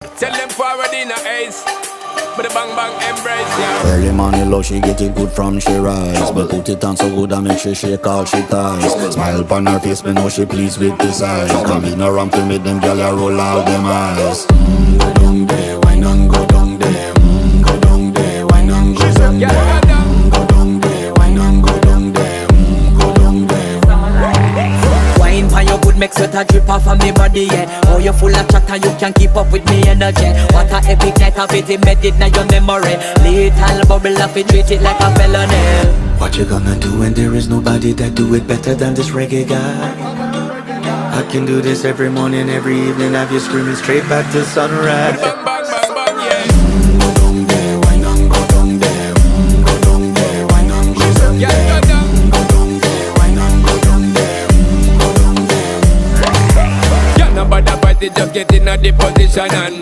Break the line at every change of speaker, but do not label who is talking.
Tell them forward in a ace. But the bang bang embrace, yeah.
Early morning love, she get it good from she rise. But put it on so good and make she all she ties. Smile upon her face, me know she pleased with this eyes. Come in around to make them gyal a roll out them eyes. Go down there, why not go down there? Go down there, why not go down there? Go down there, why not go down there? Go down there.
Wine pan your good, make sweat a drip off of me body, yeah. Oh, you full of chatter, you can't keep up with me energy. What a epic night of it, made it now your memory. Little bubble of it, treat it like a felony.
What you gonna do when there is nobody that do it better than this reggae guy? I can do this every morning, every evening, have you screaming straight back to sunrise.
Bang bang bang bang, yeah.
Go down there, why not go down there? Go down there, why not go down
Yeah,
there?
go down.
Go down there, why not go down there? Go down there.
Yeah, nobody fight it, just get in a the position and